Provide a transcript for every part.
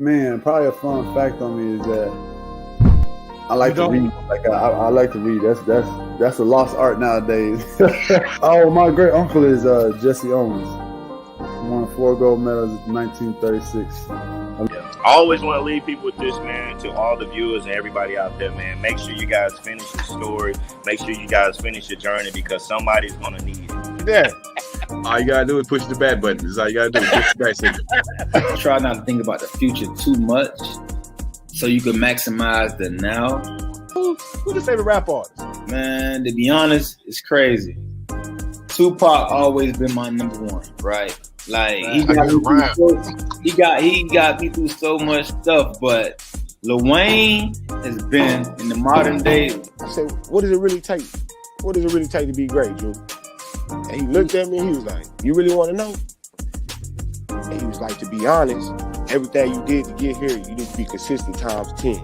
Man, probably a fun fact on me is that I like to read. I like to read. That's a lost art nowadays. Oh, my great uncle is Jesse Owens. Won 4 gold medals in 1936. I always want to leave people with this, man, to all the viewers and everybody out there, man. Make sure you guys finish the story. Make sure you guys finish your journey because somebody's going to need it. Yeah. All you got to do is push the back button. That's all you got to do. Push the back signal. Try not to think about the future too much so you can maximize the now. Who's your favorite rap artist? Man, to be honest, it's crazy. Tupac always been my number one, right? Like he got me through so much stuff, but Lil Wayne has been in the modern day. I said, what does it really take? What does it really take to be great, Drew? And he looked at me and he was like, you really want to know? And he was like, to be honest, everything you did to get here, you need to be consistent times 10.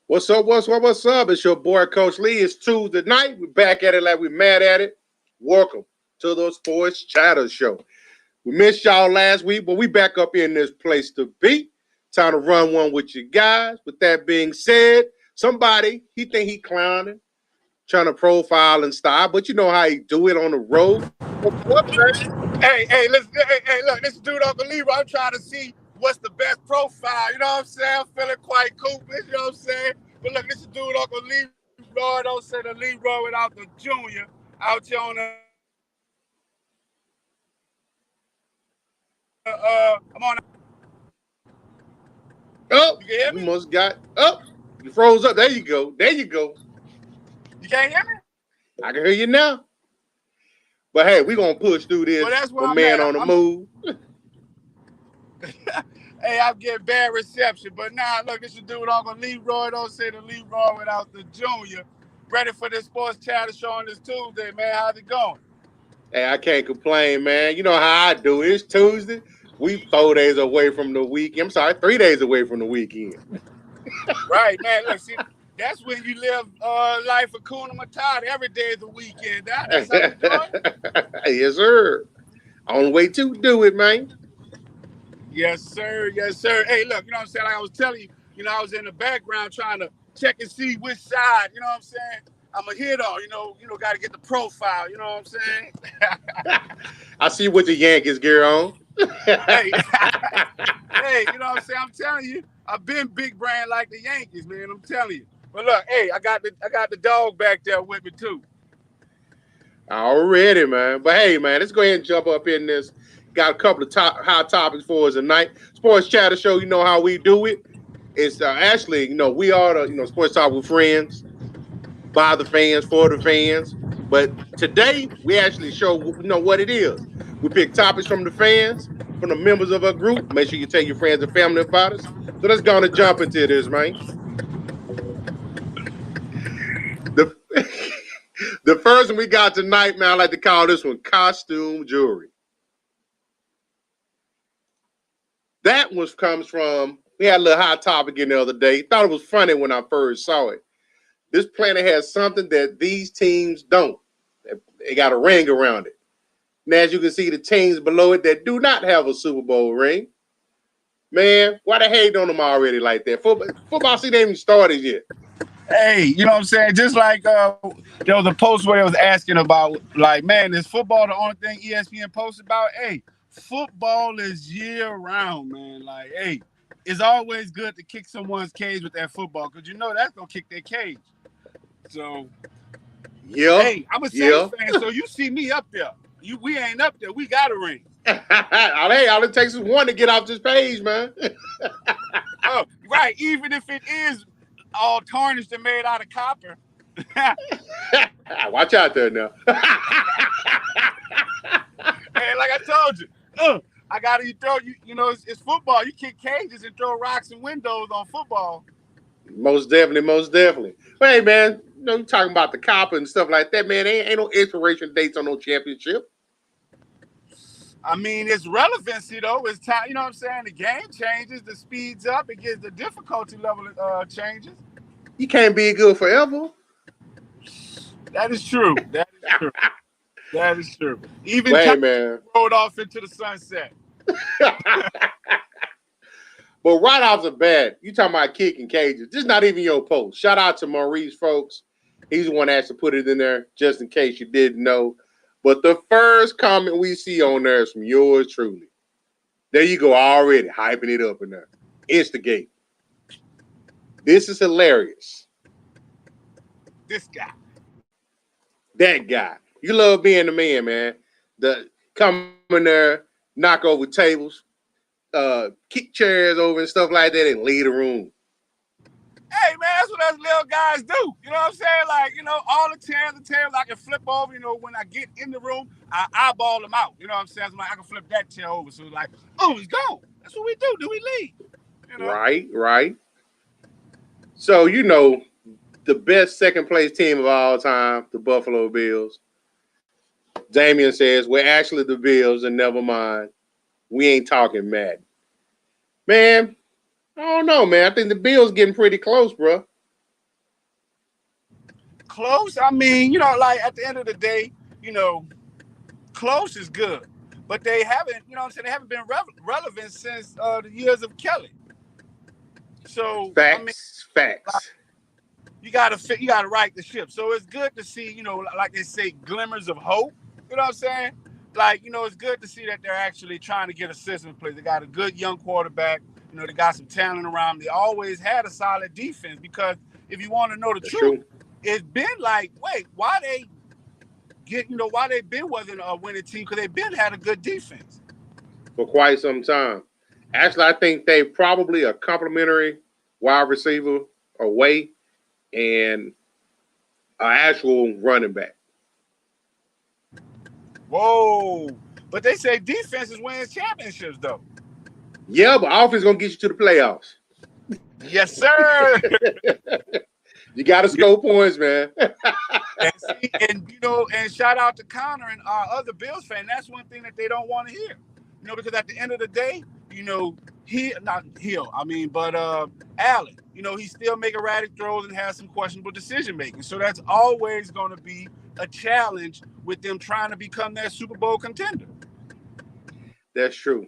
What's up? What's up? It's your boy, Coach Lee. It's Tuesday night. We're back at it like we're mad at it. Welcome to the Sports Chatter Show. We missed y'all last week, but we back up in this place to be. Time to run one with you guys. With that being said, somebody, he think he clowning, trying to profile and style, but you know how he do it on the road. Hey, look, this dude Uncle Leroy. I'm trying to see what's the best profile, you know what I'm saying? I'm feeling quite cool, you know what I'm saying? But look, this is dude Uncle Leroy. Don't say the Leroy without the junior out here on the I'm on. Oh, you can hear me? You must got up. You froze up. There you go. You can't hear me? I can hear you now. But hey, we're gonna push through this. Well, that's what man on the move. Hey, I'm getting bad reception, but nah, look, this is dude Uncle Leroy. Don't say the Leroy without the junior. Ready for this Sports Chatter Show on this Tuesday, man. How's it going? Hey, I can't complain, man. You know how I do it. It's Tuesday. We 4 days away from the weekend. I'm sorry, 3 days away from the weekend. Right, man. Look, see, that's when you live life of Kuna Matata. Every day is the weekend. That's how you doing? Yes, sir. On the way to do it, man. Yes, sir. Yes, sir. Hey, look, you know what I'm saying? Like I was telling you, I was in the background trying to check and see which side, you know what I'm saying? I'm a hit on, you know, got to get the profile, you know what I'm saying? I see what the Yankees gear on. Hey, you know what I'm saying? I'm telling you, I've been big brand like the Yankees, man. I'm telling you. But look, hey, I got the dog back there with me too. Already, man. But hey, man, let's go ahead and jump up in this. Got a couple of hot topics for us tonight. Sports Chatter Show, you know how we do it. It's actually, we are the, Sports Talk with friends, by the fans, for the fans. But today, we actually show, what it is. We pick topics from the fans, from the members of our group. Make sure you tell your friends and family about us. So let's go on and jump into this, man. The first one we got tonight, man, I like to call this one costume jewelry. That one comes from, we had a little hot topic in the other day. Thought it was funny when I first saw it. This planet has something that these teams don't. They got a ring around it. And as you can see, the teams below it that do not have a Super Bowl ring. Man, why they hate on them already like that? Football season ain't even started yet. Hey, you know what I'm saying? Just like there was a post where it was asking about, like, man, is football the only thing ESPN posts about? Hey, football is year round, man. Like, hey, it's always good to kick someone's cage with that football because that's gonna kick their cage. So, yeah. Hey, I'm a Saints fan, so you see me up there. We ain't up there. We got a ring. All it takes is one to get off this page, man. Oh, right. Even if it is all tarnished and made out of copper. Watch out there now. Hey, like I told you, I gotta throw you. It's football. You kick cages and throw rocks and windows on football. Most definitely. But hey, man, you talking about the copper and stuff like that, man. Ain't no expiration dates on no championship. I mean, it's relevancy though. It's time. You know what I'm saying? The game changes, the speeds up, it gets the difficulty level changes. You can't be good forever. That is true. That is true. That is true. Even Hey, Tom man. rode off into the sunset. But right off the bat, you talking about kicking cages. This is not even your post. Shout out to Maurice, folks. He's the one that actually put it in there, just in case you didn't know. But the first comment we see on there is from yours truly. There you go, already hyping it up in there. Instigate. This is hilarious. This guy. That guy. You love being the man. The come in there, knock over tables, kick chairs over and stuff like that, and leave the room. Hey, man, that's what us little guys do. You know what I'm saying? Like, all the tables I can flip over. When I get in the room, I eyeball them out. You know what I'm saying? So I can flip that chair over. So like, oh, he's gone. That's what we do. Do we leave? Right. So, the best second place team of all time, the Buffalo Bills. Damian says, we're actually the Bills, and never mind. We ain't talking Madden. Man, I don't know, man. I think the Bills getting pretty close, bro. Close? I mean, like at the end of the day, close is good. But they haven't, they haven't been relevant since the years of Kelly. So, Facts. You gotta right the ship. So it's good to see, like they say, glimmers of hope. You know what I'm saying? Like, it's good to see that they're actually trying to get a system in place. They got a good young quarterback. They got some talent around them. They always had a solid defense because if you want to know the truth, it's been like, wait, why they wasn't a winning team? Because they've been had a good defense for quite some time. Actually, I think they probably a complimentary wide receiver away and an actual running back. Whoa. But they say defense is winning championships, though. Yeah, but offense going to get you to the playoffs. Yes, sir. You got to score points, man. and shout out to Connor and our other Bills fan. That's one thing that they don't want to hear. Because at the end of the day, Allen, he's still making erratic throws and has some questionable decision making. So that's always going to be a challenge with them trying to become that Super Bowl contender. That's true.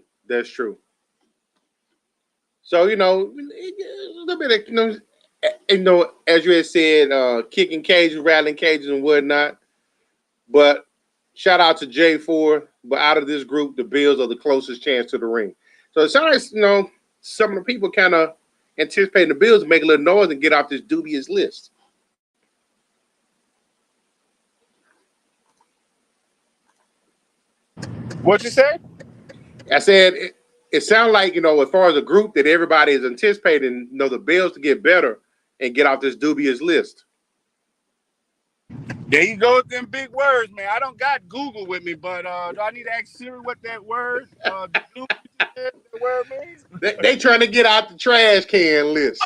So, a little bit of, as you had said, kicking cages, rattling cages and whatnot. But shout out to J4. But out of this group, the Bills are the closest chance to the ring. So it sounds like, some of the people kind of anticipating the Bills make a little noise and get off this dubious list. What you say? I said it sounds like, as far as a group that everybody is anticipating, the Bills to get better and get off this dubious list. There you go with them big words, man. I don't got Google with me, but do I need to ask Siri what that word, means? They trying to get out the trash can list.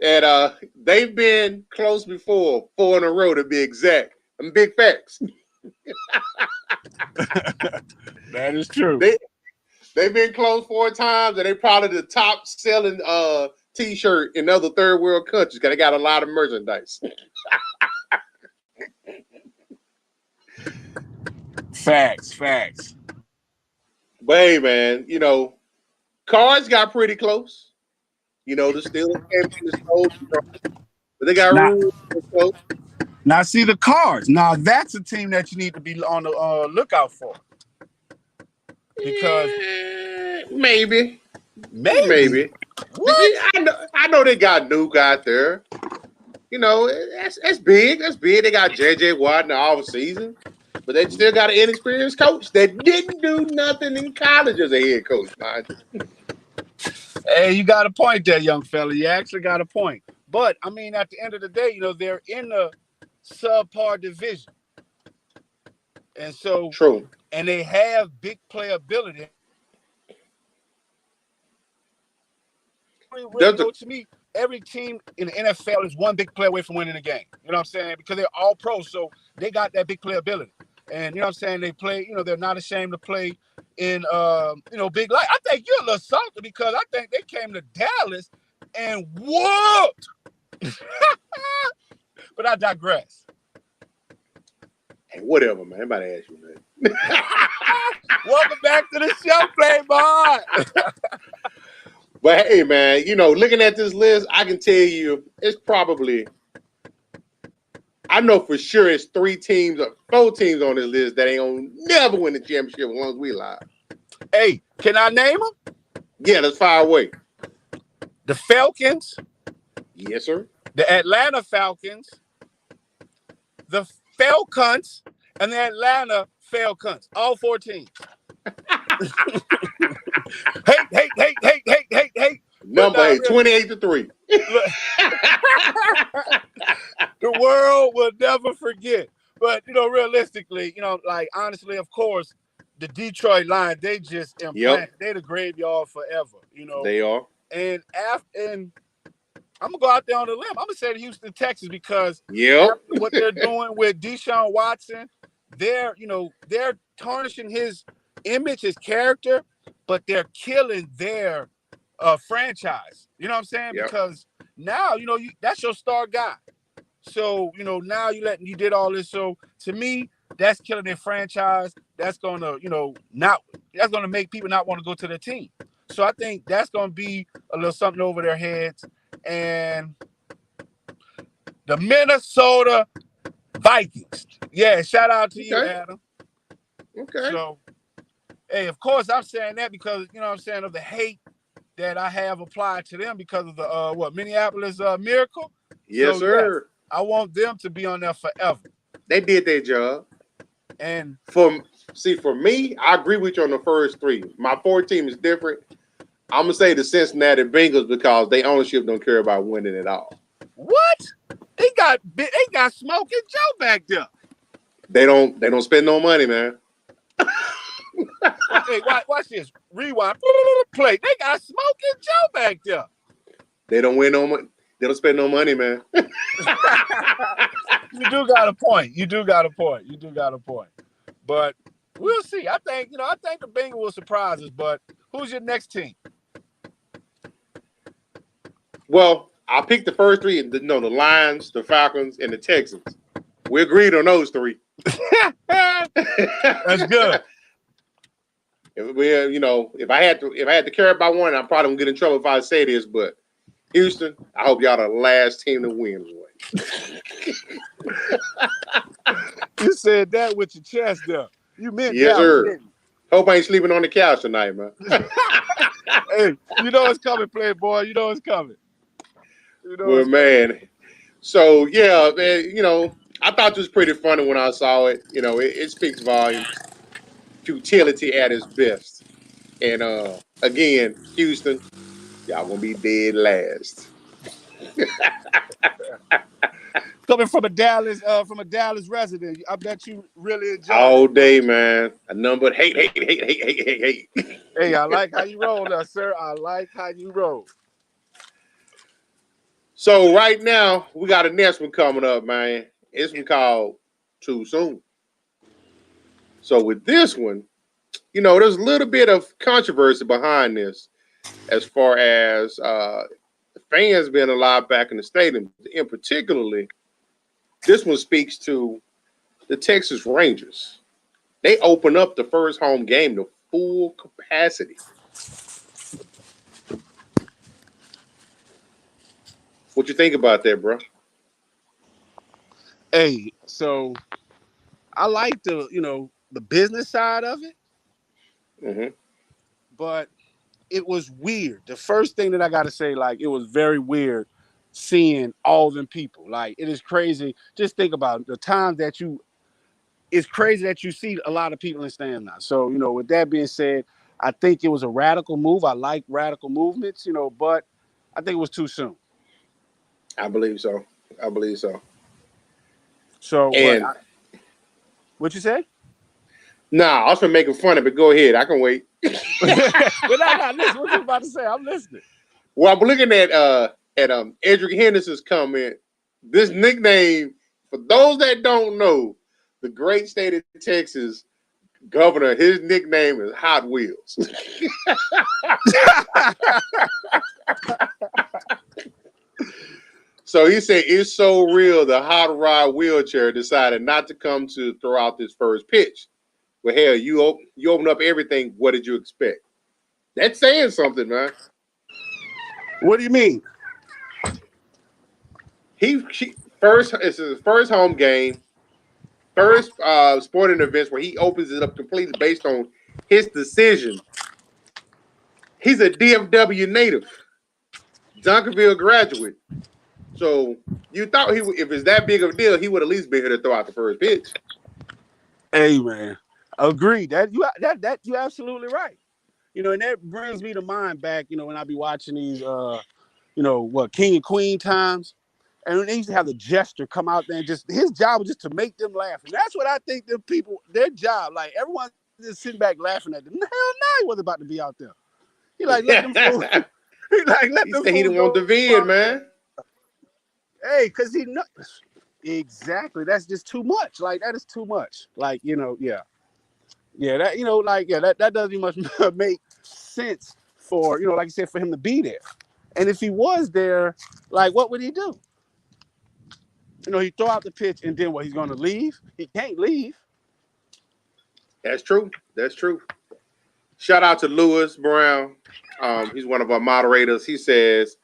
And they've been close before, 4 in a row to be exact. I'm big facts. That is true. They've been close 4 times, and they probably the top selling T-shirt in other third world countries because they got a lot of merchandise. Facts. But hey, man, Cards got pretty close. The Steelers came in the close, but they got room close. Now, see the Cards. Now, that's a team that you need to be on the lookout for. Because maybe. What? I know they got Nuke out there. That's big. That's big. They got JJ Watt in the off season, but they still got an inexperienced coach that didn't do nothing in college as a head coach, mind you. Hey, you got a point there, young fella. You actually got a point. But I mean, at the end of the day, they're in the subpar division, and so true. And they have big playability. To me, every team in the NFL is one big play away from winning a game. You know what I'm saying? Because they're all pros, so they got that big playability. And you know what I'm saying? They play, they're not ashamed to play in big light. I think you're a little salty because I think they came to Dallas and whooped. But I digress. Hey, whatever, man. Everybody ask you, man. Welcome back to the show, Playboy. But hey, man, you know, looking at this list, I can tell you it's probably, I know for sure it's 3 teams or 4 teams on this list that ain't gonna never win the championship as long as we alive. Hey, can I name them? Yeah, let's fire away. The Falcons, Yes, sir. the Atlanta Falcons, the Falcons, and the Atlanta Falcons. All 4 teams. Hey. Number 8, 28-3. The world will never forget. But, you know, realistically, you know, like, honestly, of course, the Detroit Lions, they just implanted. They're the graveyard forever, you know. They are. And I'm going to go out there on a limb. I'm going to say the Houston Texans because what they're doing with Deshaun Watson, they're tarnishing his image, his character, but they're killing their franchise. You know what I'm saying? Yep. Because now, you know, that's your star guy. So, you know, now you did all this. So to me, that's killing their franchise. That's gonna, you know, that's gonna make people not want to go to their team. So I think that's gonna be a little something over their heads. And the Minnesota Vikings. Yeah, shout out to you, Adam. Okay. So, hey, of course I'm saying that because, you know what I'm saying, of the hate that I have applied to them because of the Minneapolis Miracle. Yes, sir. Yes, I want them to be on there forever. They did their job. And for me, I agree with you on the first 3. My 4th team is different. I'm gonna say the Cincinnati Bengals because they ownership don't care about winning at all. What? They got Smoking Joe back there. They don't spend no money, man. Hey, watch this. Rewind. Play. They got Smoking Joe back there. They don't win no money. They don't spend no money, man. You do got a point. But we'll see. I think the Bengals will surprise us. But who's your next team? Well, I picked the first 3. The Lions, the Falcons, and the Texans. We agreed on those 3. That's good. If I had to care about one, I'm probably gonna get in trouble if I say this, but Houston, I hope y'all the last team to win. You said that with your chest there. You meant yes, that, sir. didn't you? Hope I ain't sleeping on the couch tonight, man. Hey, you know it's coming, Playboy. You know it's coming. Well, man. So yeah, man. You know, I thought it was pretty funny when I saw it. You know, it speaks volumes. Futility at its best. And again, Houston, y'all gonna be dead last. Coming from a Dallas resident, I bet you really enjoy all it. day, man. A number of hate. Hey, I like how you roll there, sir. I like how you roll. So right now, we got a next one coming up, man. It's one called Too Soon. So with this one, you know, there's a little bit of controversy behind this as far as the fans being allowed back in the stadium. In particularly, this one speaks to the Texas Rangers. They open up the first home game to full capacity. What you think about that, bro? Hey, so I like the business side of it, but it was weird. The first thing that I got to say, like, it was very weird seeing all them people. Like, it is crazy. Just think about the time that it's crazy that you see a lot of people in stands now. So, you know, with that being said, I think it was a radical move. I like radical movements, but I think it was too soon. I believe so. So, and what you say? Nah, I was making fun of it. Go ahead. I can wait. But no, listen. What you about to say? I'm listening. Well, I'm looking at Edric Henderson's comment. This nickname, for those that don't know, the great state of Texas governor, his nickname is Hot Wheels. So he said it's so real. The hot rod wheelchair decided not to come to throw out this first pitch. Well, hell, you open up everything. What did you expect? That's saying something, man. What do you mean? It's his first home game, first sporting events where he opens it up completely based on his decision. He's a DFW native, Duncanville graduate. So you thought if it's that big of a deal, he would at least be here to throw out the first pitch. Hey man, agreed. That you're absolutely right. You know, and that brings me to mind back. You know, when I be watching these, King and Queen times, and they used to have the jester come out there and just his job was just to make them laugh, and that's what I think them people their job. Like everyone just sitting back laughing at them. Hell no, he wasn't about to be out there. He like let them fools. He like let them. He didn't want the vid, man. Hey, because he knows exactly. That's just too much. Like that is too much. Like yeah. That doesn't even much make sense for like you said, for him to be there. And if he was there, like what would he do? He throw out the pitch and then what? He's going to leave? He can't leave. That's true. Shout out to Lewis Brown. He's one of our moderators. He says,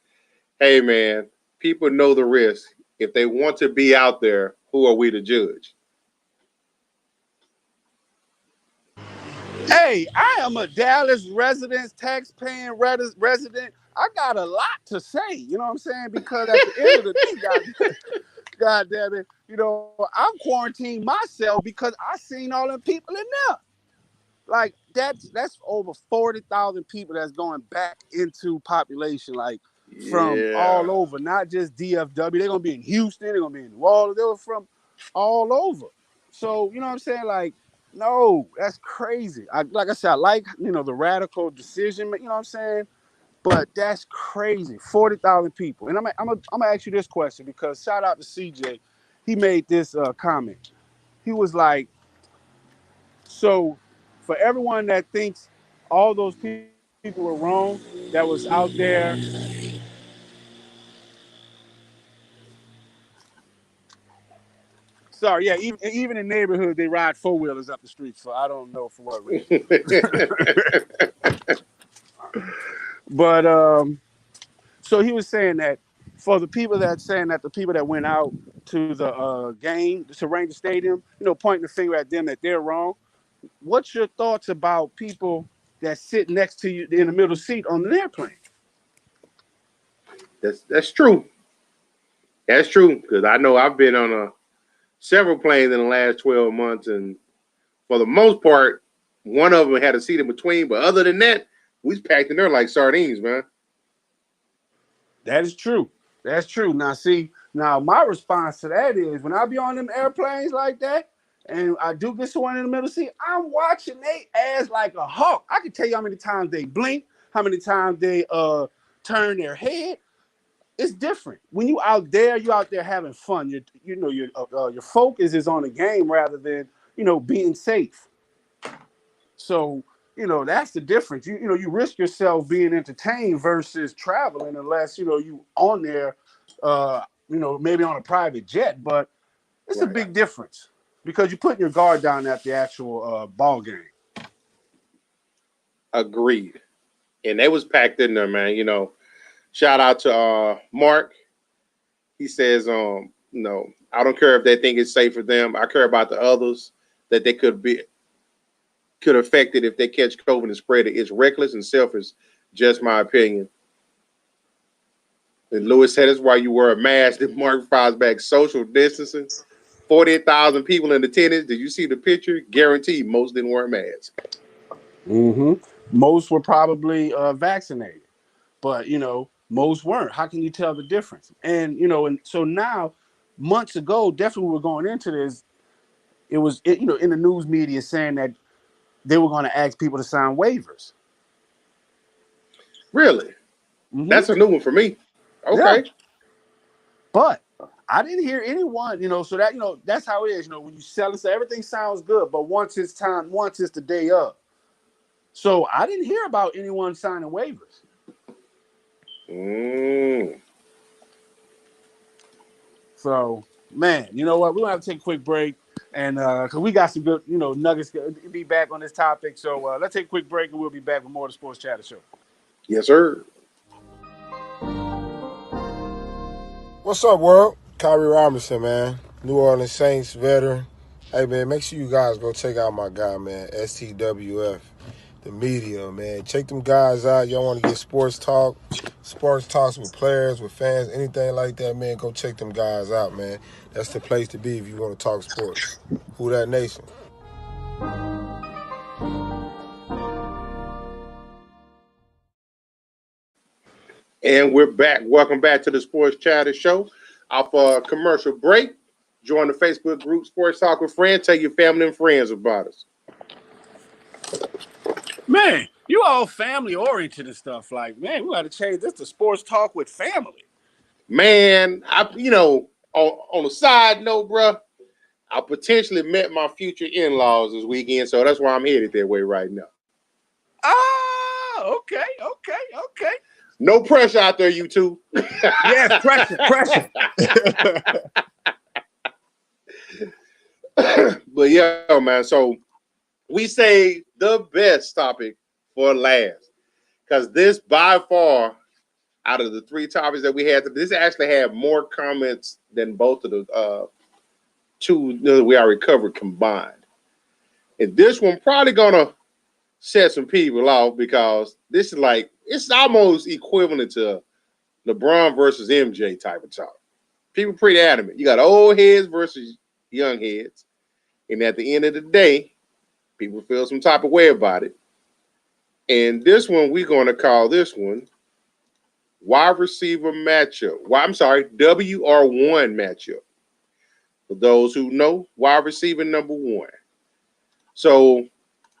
"Hey man, people know the risk. If they want to be out there, who are we to judge?" Hey, I am a Dallas resident, tax-paying resident. I got a lot to say, you know what I'm saying? Because at the end of the day, God damn it, I'm quarantined myself because I seen all them people in there. Like that's over 40,000 people that's going back into population, like from all over, not just DFW. They're gonna be in Houston, they're gonna be in New Orleans, they were from all over. So, you know what I'm saying? Like, no, that's crazy. Like I said, I like, the radical decision, you know what I'm saying? But that's crazy. 40,000 people. And I'm gonna ask you this question because shout out to CJ. He made this comment. He was like, so for everyone that thinks all those people were wrong that was out there. Sorry, yeah, even in neighborhood, they ride four-wheelers up the street, so I don't know for what reason. But so he was saying that for the people the people that went out to the game, to Ranger Stadium, pointing the finger at them that they're wrong. What's your thoughts about people that sit next to you in the middle seat on an airplane? That's true. That's true because I know I've been on several planes in the last 12 months, and for the most part, one of them had a seat in between. But other than that, we was packed in there like sardines, man. That is true. That's true. Now my response to that is when I be on them airplanes like that, and I do get someone in the middle seat, I'm watching they ass like a hawk. I can tell you how many times they blink, how many times they turn their head. It's different. When you out there having fun. Your focus is on the game rather than being safe. So that's the difference. You risk yourself being entertained versus traveling unless you on there, maybe on a private jet. But it's a big difference because you're putting your guard down at the actual ball game. Agreed. And they was packed in there, man. Shout out to Mark. He says, I don't care if they think it's safe for them. I care about the others that they could affect it if they catch COVID and spread it. It's reckless and selfish. Just my opinion. And Lewis said it's why you wear a mask. And Mark fires back social distancing. 48,000 people in attendance. Did you see the picture? Guaranteed most didn't wear a mask. Mm-hmm. Most were probably vaccinated, but most weren't. How can you tell the difference? And and so now, months ago, definitely we were going into this. It was in the news media saying that they were going to ask people to sign waivers. Really? Mm-hmm. That's a new one for me. Okay. Yeah. But I didn't hear anyone, so that, that's how it is. When you sell it, so everything sounds good, but once it's the day of. So I didn't hear about anyone signing waivers. So, man, you know what? We're gonna have to take a quick break, and because we got some good, nuggets to be back on this topic. So let's take a quick break, and we'll be back with more of the Sports Chatter Show. Yes, sir. What's up, world? Kyrie Robinson, man. New Orleans Saints veteran. Hey, man, make sure you guys go check out my guy, man, STWF, the media, man. Check them guys out. Y'all want to get sports talks with players, with fans, anything like that, man, go check them guys out, man. That's the place to be if you want to talk sports. Who that nation? And we're back. Welcome back to the Sports Chatter Show. Off a commercial break. Join the Facebook group Sports Talk with Friends. Tell your family and friends about us. Man, you all family oriented and stuff. Like, man, we got to change this to Sports Talk with Family. Man, on a side note, bro, I potentially met my future in-laws this weekend, so that's why I'm headed that way right now. Oh, okay. No pressure out there, you two. Yes, pressure. But yeah, man, so we say the best topic for last, because this by far, out of the three topics that we had, this actually had more comments than both of the two that we already covered combined. And this one probably gonna set some people off, because this is like, it's almost equivalent to LeBron versus MJ type of talk. People pretty adamant. You got old heads versus young heads. And at the end of the day, people feel some type of way about it. And this one, we're going to call this one wide receiver matchup. WR1 matchup. For those who know, wide receiver number one. So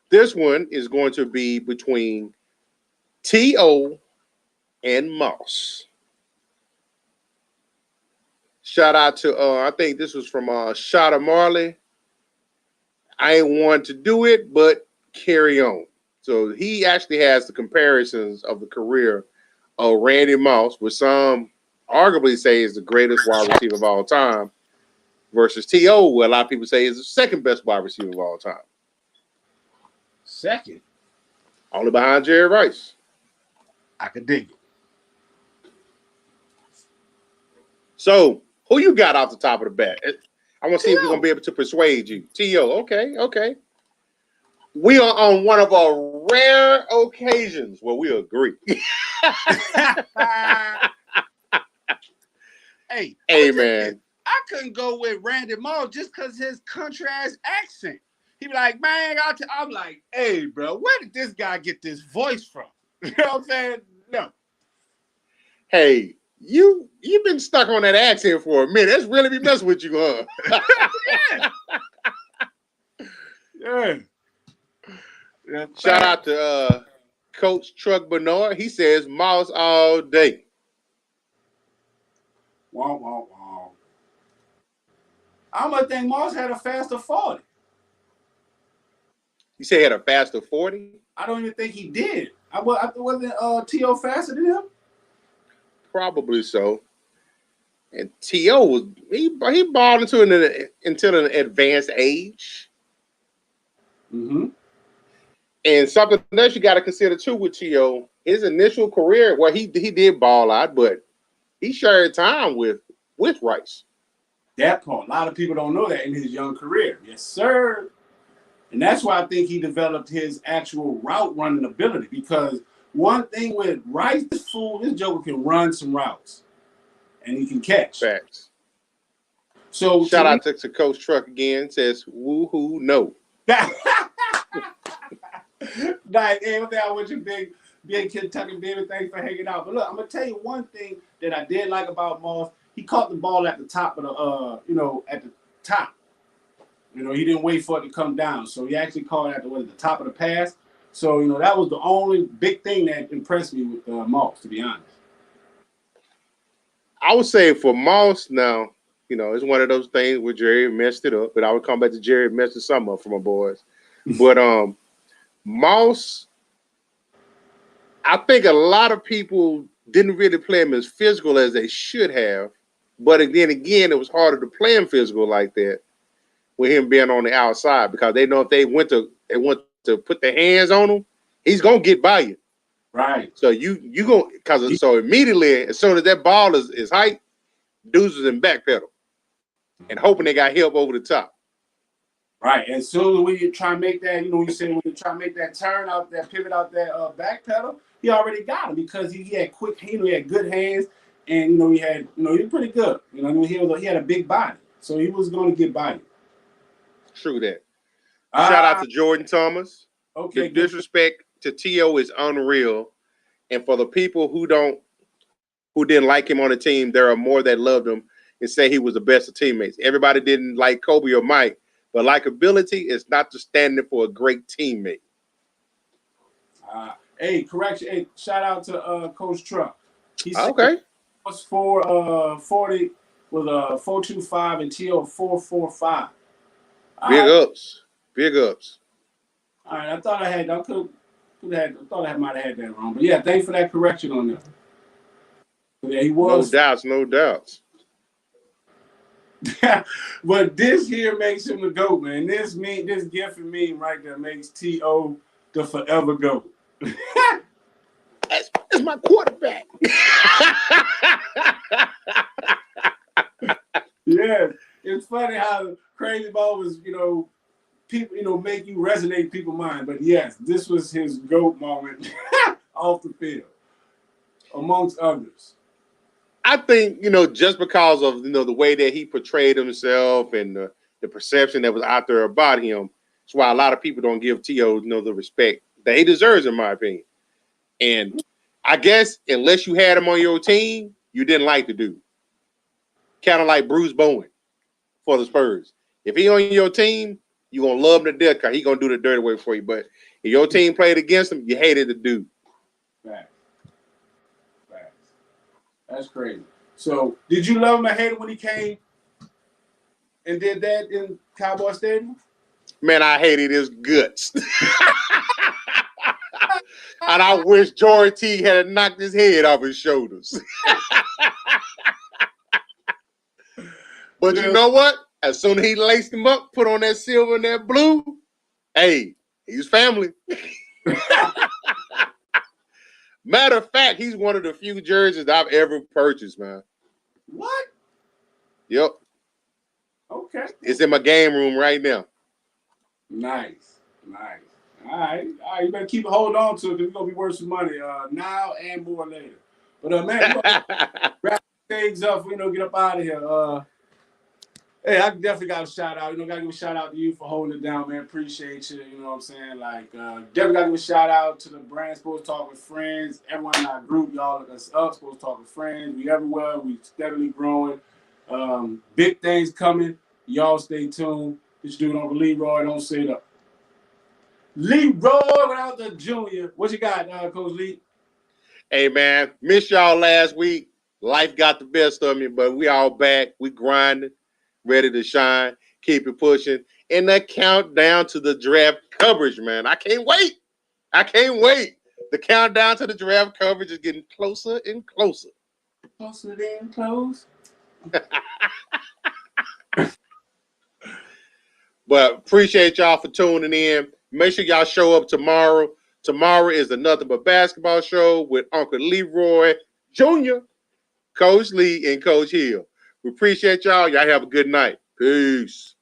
this one is going to be between T.O. and Moss. Shout out to, I think this was from Shada Marley. I ain't want to do it, but carry on. So he actually has the comparisons of the career of Randy Moss, which some arguably say is the greatest wide receiver of all time, versus T.O., where a lot of people say is the second best wide receiver of all time. Second? Only behind Jerry Rice. I could dig it. So, who you got off the top of the bat? I want to see if we're going to be able to persuade you. T.O., okay. We are on one of our rare occasions where we agree. Hey, man. I couldn't go with Randy Moss just because his country ass accent. He be like, man, I'm like, hey, bro, where did this guy get this voice from? You know what I'm saying? No. Hey, you've been stuck on that accent for a minute. That's really be messing with you, huh? Yeah. Shout out to Coach Truck Bernard. He says Moss all day. Wow. I don't think Moss had a faster 40. You say he had a faster 40? I don't even think he did. Wasn't T.O. faster than him? Probably so. And T.O. was he balled into an advanced age. Mm-hmm. And something else you got to consider too with T.O., his initial career, well, he did ball out, but he shared time with Rice. That part, a lot of people don't know that in his young career. Yes, sir. And that's why I think he developed his actual route running ability, because one thing with Rice, this joker can run some routes and he can catch. Facts. So shout out to Coach Truck again. Says woohoo no. Nice. Hey, what's that with you, big Kentucky baby? Thanks for hanging out. But look, I'm gonna tell you one thing that I did like about Moss. He caught the ball at the top of the at the top. He didn't wait for it to come down. So he actually caught it at the top of the pass. So, that was the only big thing that impressed me with Moss, to be honest. I would say for Moss now, it's one of those things where Jerry messed it up, but I would come back to Jerry messing something up for my boys. But Moss, I think a lot of people didn't really play him as physical as they should have But then again, it was harder to play him physical like that with him being on the outside because they know if they want to put their hands on him, he's gonna get by you. Right. So you go because so immediately as soon as that ball is height, dudes is in back pedal and hoping they got help over the top. Right. As soon as we try to make that, you said when you try to make that turn out, that pivot out that back pedal, he already got him because he had quick, he had good hands, and he had, he was pretty good. He had a big body, so he was going to get by you. True that. Shout out to Jordan Thomas. Okay. The disrespect to T.O. is unreal, and for the people who didn't like him on the team, there are more that loved him and say he was the best of teammates. Everybody didn't like Kobe or Mike. But likability is not just standing for a great teammate. Hey, correction. Hey, shout out to Coach Truck. He said okay. Was 440 with a 425 and T.O. 445. Big ups. Big ups. All right, I thought I might have had that wrong. But yeah, thanks for that correction on that. Yeah, he was. No doubts. But this here makes him the GOAT, man. This gift and meme right there makes T.O. the forever GOAT. That's my quarterback. Yeah, it's funny how Crazy Ball was, people, make you resonate in people's mind. But yes, this was his GOAT moment off the field, amongst others. I think, just because of, the way that he portrayed himself and the perception that was out there about him, that's why a lot of people don't give T.O. the respect that he deserves, in my opinion. And I guess unless you had him on your team, you didn't like the dude. Kind of like Bruce Bowen for the Spurs. If he on your team, you're going to love him to death because he's going to do the dirty work for you. But if your team played against him, you hated the dude. Facts. That's crazy. So, did you love him or hate him when he came and did that in Cowboy Stadium? Man, I hated his guts. And I wish Jory T had knocked his head off his shoulders. But you know what? As soon as he laced him up, put on that silver and that blue, hey, he's family. Matter of fact, he's one of the few jerseys I've ever purchased, man. What? Yep. Okay. It's in my game room right now. Nice. All right. You better keep hold on to it because it's going to be worth some money now and more later. But, man, wrap things up. Get up out of here. Hey, I definitely got a shout out. Got to give a shout out to you for holding it down, man. Appreciate you. You know what I'm saying? Definitely got to give a shout out to the brand Sports Talk with Friends. Everyone in our group, y'all look us up. Sports Talk with Friends. We everywhere. We steadily growing. Big things coming. Y'all stay tuned. This dude on Leroy. Don't say it up. Leroy without the junior. What you got, Coach Lee? Hey, man. Missed y'all last week. Life got the best of me, but we all back. We grinding. Ready to shine, keep it pushing, and the countdown to the draft coverage, man. I can't wait. The countdown to the draft coverage is getting closer and closer. Closer than close. But appreciate y'all for tuning in. Make sure y'all show up tomorrow. Tomorrow is the Nothing But Basketball show with Uncle Leroy Jr., Coach Lee, and Coach Hill. We appreciate y'all. Y'all have a good night. Peace.